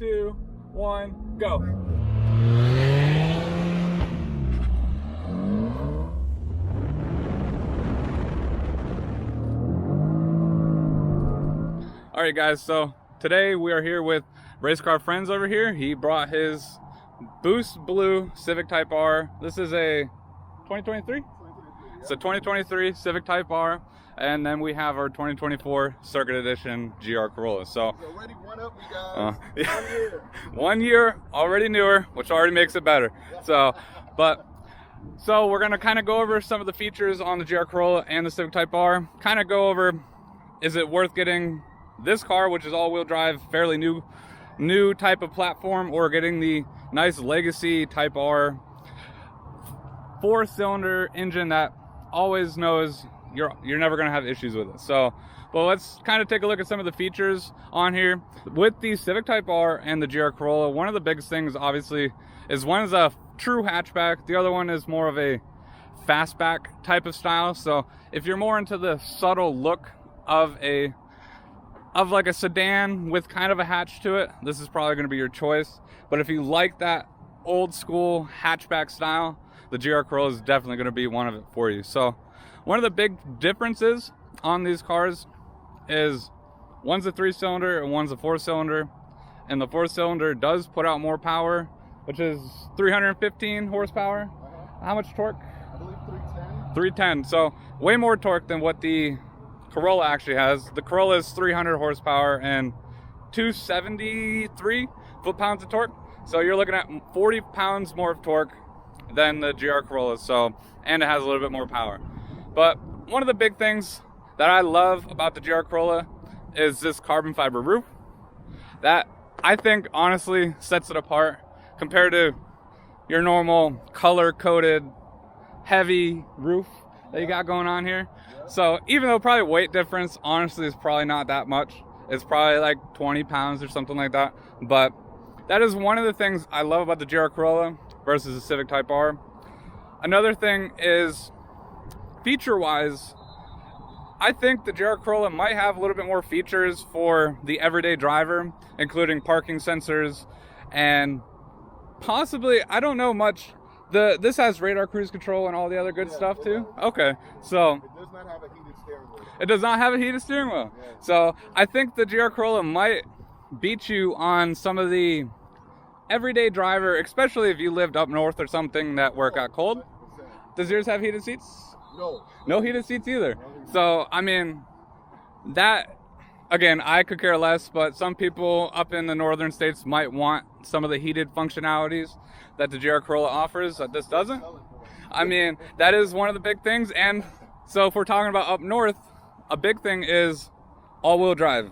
2, 1, go. All right, guys, so today we are here with Race Car Friends over here. He brought his Boost Blue Civic Type R. This is a 2023? It's a 2023 Civic Type R, and then we have our 2024 Circuit Edition GR Corolla. So already one up, we got 1 year. 1 year, already newer, which already makes it better. So we're gonna kind of go over some of the features on the GR Corolla and the Civic Type R. Kind of go over, is it worth getting this car, which is all-wheel drive, fairly new type of platform, or getting the nice legacy Type R 4-cylinder engine that always knows you're never going to have issues with it. So, but let's kind of take a look at some of the features on here. With the Civic Type R and the GR Corolla, one of the biggest things obviously is one is a true hatchback, the other one is more of a fastback type of style. So if you're more into the subtle look of like a sedan with kind of a hatch to it, this is probably going to be your choice. But if you like that old school hatchback style, the GR Corolla is definitely going to be one of it for you. So one of the big differences on these cars is one's a 3-cylinder and one's a 4-cylinder, and the 4-cylinder does put out more power, which is 315 horsepower. How much torque? I believe 310. 310. So way more torque than what the Corolla actually has. The Corolla is 300 horsepower and 273 foot-pounds of torque. So you're looking at 40 pounds more of torque than the GR Corolla. So, and it has a little bit more power. But one of the big things that I love about the GR Corolla is this carbon fiber roof. That I think honestly sets it apart compared to your normal color-coded heavy roof that you got going on here. So even though probably weight difference honestly is probably not that much, it's probably like 20 pounds or something like that, but that is one of the things I love about the GR Corolla versus the Civic Type R. Another thing is, feature wise, I think the GR Corolla might have a little bit more features for the everyday driver, including parking sensors and possibly, I don't know much, this has radar cruise control and all the other good stuff too? Okay, so It does not have a heated steering wheel. it does not have a heated steering wheel. Yeah. So I think the GR Corolla might beat you on some of the everyday driver, especially if you lived up north or something that where it got cold. 100%. Does yours have heated seats? No. No heated seats either. So, I mean, that, again, I could care less, but some people up in the northern states might want some of the heated functionalities that the GR Corolla offers that this doesn't. I mean, that is one of the big things. And so if we're talking about up north, a big thing is all-wheel drive,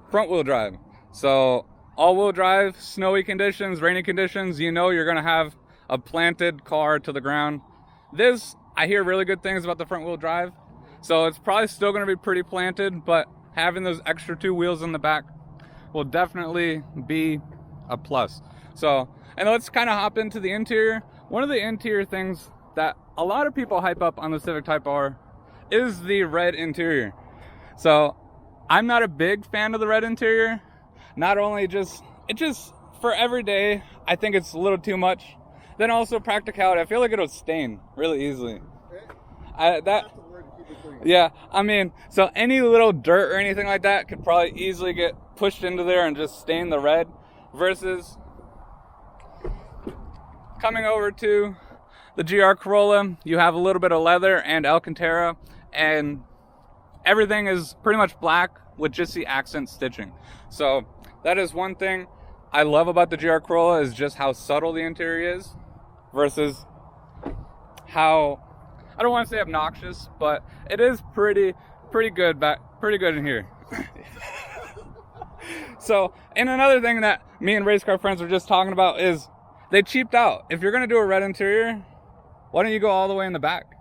front-wheel drive. So all-wheel drive, snowy conditions, rainy conditions, you know you're going to have a planted car to the ground. This, I hear really good things about the front-wheel drive. So it's probably still going to be pretty planted, but having those extra 2 wheels in the back will definitely be a plus. So, and let's kind of hop into the interior. One of the interior things that a lot of people hype up on the Civic Type R is the red interior. So I'm not a big fan of the red interior. Not only it just for every day, I think it's a little too much. Then also practicality, I feel like it'll stain really easily. Yeah, I mean, so any little dirt or anything like that could probably easily get pushed into there and just stain the red, versus coming over to the GR Corolla, you have a little bit of leather and Alcantara, and everything is pretty much black with just the accent stitching. So that is one thing I love about the GR Corolla, is just how subtle the interior is versus how, I don't want to say obnoxious, but it is pretty good in here. So, and another thing that me and Race Car Friends were just talking about is they cheaped out. If you're going to do a red interior, why don't you go all the way in the back?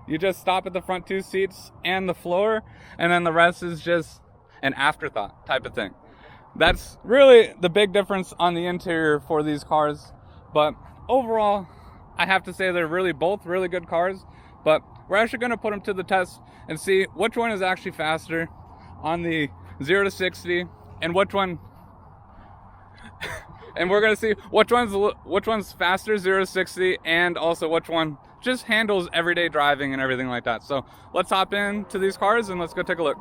You just stop at the front 2 seats and the floor, and then the rest is just an afterthought type of thing. That's really the big difference on the interior for these cars. But overall, I have to say they're really both really good cars. But we're actually going to put them to the test and see which one is actually faster on the 0 to 60, and which one and we're gonna see which one's faster 0 to 60, and also which one just handles everyday driving and everything like that. So let's hop into these cars and let's go take a look.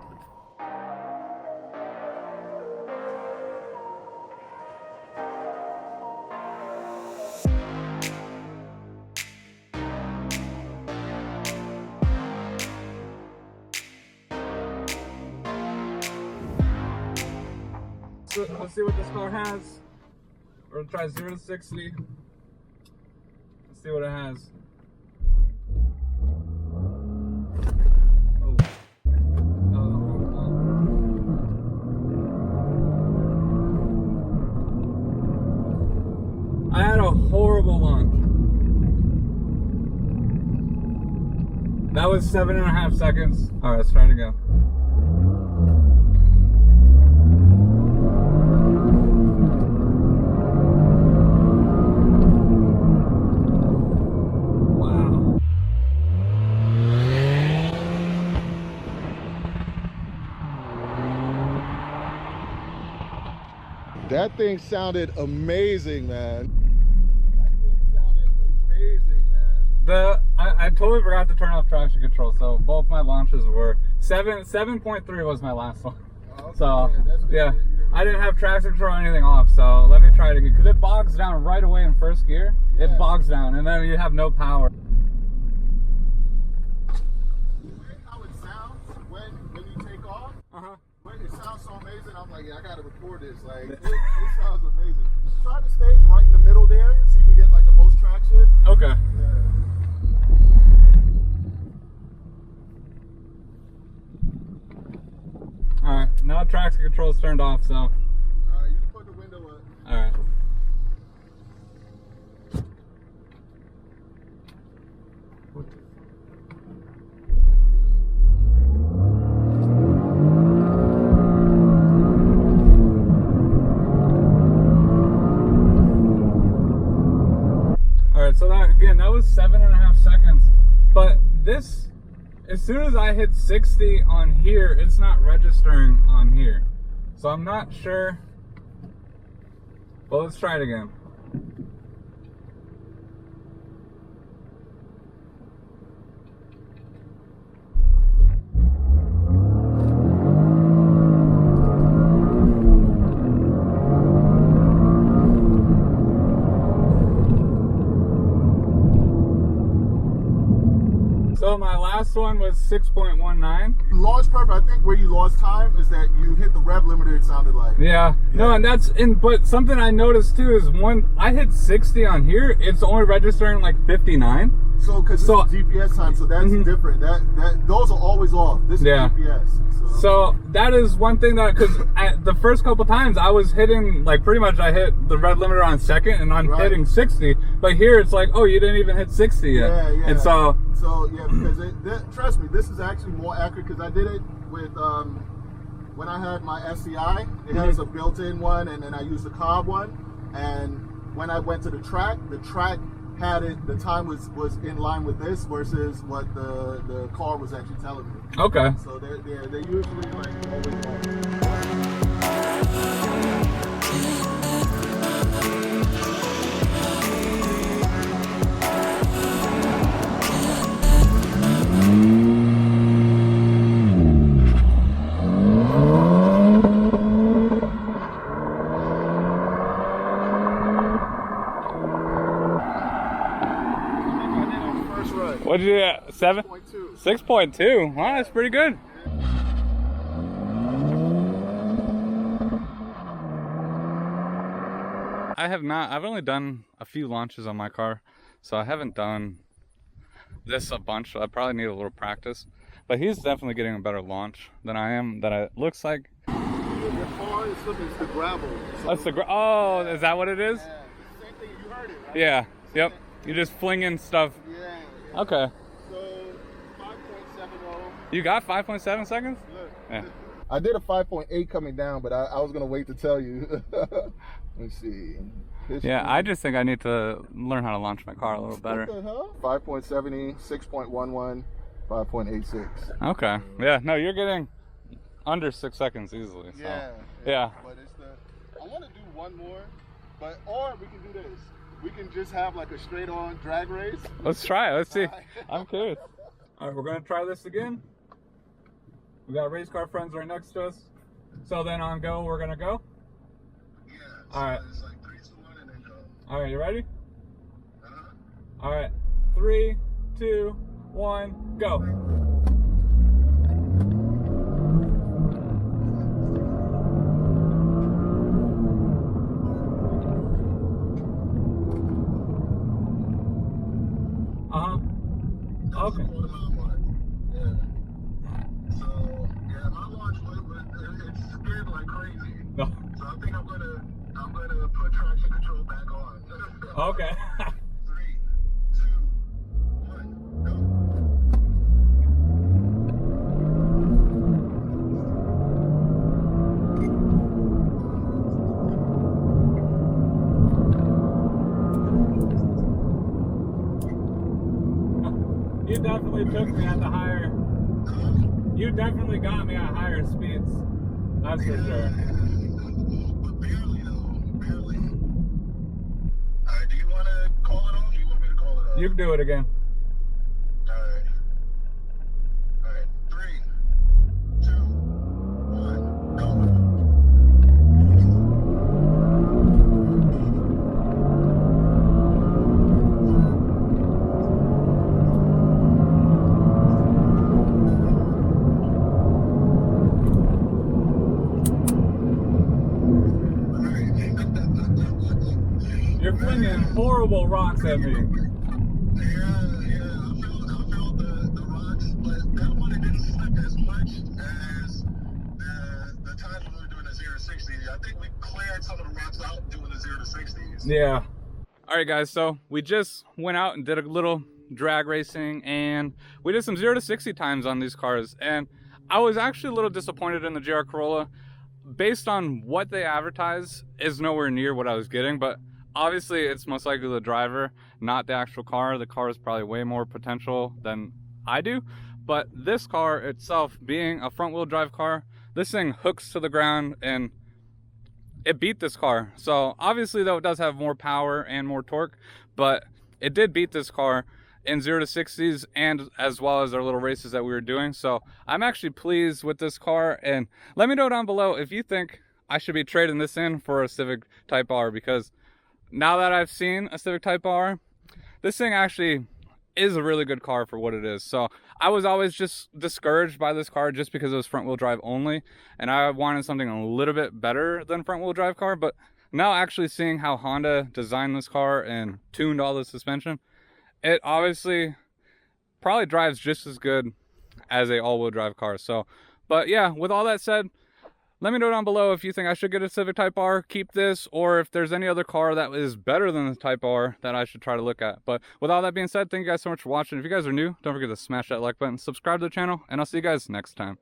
So let's see what this car has. We're gonna try 0 to 60. Let's see what it has. I had a horrible launch. That was 7.5 seconds. All right, let's try it again. Wow. That thing sounded amazing, man. That thing sounded amazing, man. I totally forgot to turn off traction control, so both my launches were 7.3 was my last one. Okay, So that's good. yeah, I didn't have traction control or anything off, so let me try it again because it bogs down right away in first gear. Yeah. It bogs down, and then you have no power. The way how it sounds when you take off, it sounds so amazing. I'm like, yeah, I gotta record this. Like, it sounds amazing. Try to stage right in the middle there so you can get like the most traction. Okay. Yeah. All right. Now traction control's turned off, so. You can put the window up. All right. All right, so that was 7.5 seconds, but this, as soon as I hit 60 on here, it's not registering on here, so I'm not sure. Well, let's try it again. So my last one was 6.19. Launch perfect. I think where you lost time is that you hit the rev limiter, it sounded like. Yeah. No, and but something I noticed too is when I hit 60 on here, it's only registering like 59. So, because it's GPS time, so that's different. Those are always off. This is GPS. So that is one thing that, because at the first couple times I was hitting, like pretty much I hit the red limiter on second and I'm hitting 60, but here it's like, oh, you didn't even hit 60 yet. Yeah, yeah. And so yeah, because trust me, this is actually more accurate because I did it with, when I had my SCI, it has a built-in one and then I used the Cobb one. And when I went to the track had it, the time was in line with this versus what the car was actually telling me. Okay. So they're usually like always on. What did you get? 7? 6.2. Wow, that's pretty good. I've only done a few launches on my car, so I haven't done this a bunch. So I probably need a little practice. But he's definitely getting a better launch than I am. It looks like. The car is the gravel. So that's oh, is that what it is? Yeah, same thing. You heard it, right? Yeah. Yep. You just fling in stuff. Yeah. Okay. So 5.70. You got 5.7 seconds? Look. Yeah. I did a 5.8 coming down, but I was gonna wait to tell you. Let's see. Yeah, I just think I need to learn how to launch my car a little better. What the hell? 5.70, 6.11, 5.86. Okay. Yeah. No, you're getting under 6 seconds easily. So. Yeah. Yeah. But I want to do one more. But or we can do this. We can just have like a straight on drag race. Let's try it. Let's see. I'm curious. All right, we're gonna try this again. We got race car friends right next to us. So then on go, we're gonna go. Yeah. All right. It's like 3, 2, 1, and then go. All right, you ready? Uh-huh. All right, 3, 2, 1, go. Okay. Yeah. So yeah, my launch it's spin like crazy. No. So I think I'm gonna put traction control back on. Okay. 3, 2, 1, go. You definitely took me at the higher. You definitely got me at higher speeds. That's for sure. But barely though, barely. Alright, do you want to call it off? Or do you want me to call it off? You can do it again. Alright. Alright. 3, 2, 1, go. You're flinging horrible rocks at me. Yeah, I felt the rocks, but that one it didn't slip as much as the times when we were doing the 0 to 60. I think we cleared some of the rocks out doing the 0 to 60s. Yeah. All right, guys. So we just went out and did a little drag racing, and we did some 0 to 60 times on these cars, and I was actually a little disappointed in the GR Corolla. Based on what they advertise, is nowhere near what I was getting, but obviously it's most likely the driver, not the actual car. The car is probably way more potential than I do, but this car itself, being a front wheel drive car, this thing hooks to the ground and it beat this car. So obviously though, it does have more power and more torque, but it did beat this car in 0 to 60s and as well as our little races that we were doing. So I'm actually pleased with this car, and let me know down below if you think I should be trading this in for a Civic Type R, because now that I've seen a Civic Type R, this thing actually is a really good car for what it is. So I was always just discouraged by this car just because it was front wheel drive only, and I wanted something a little bit better than front wheel drive car. But now actually seeing how Honda designed this car and tuned all the suspension, it obviously probably drives just as good as a all-wheel drive car. So, but yeah, with all that said, let me know down below if you think I should get a Civic Type R, keep this, or if there's any other car that is better than the Type R that I should try to look at. But with all that being said, thank you guys so much for watching. If you guys are new, don't forget to smash that like button, subscribe to the channel, and I'll see you guys next time.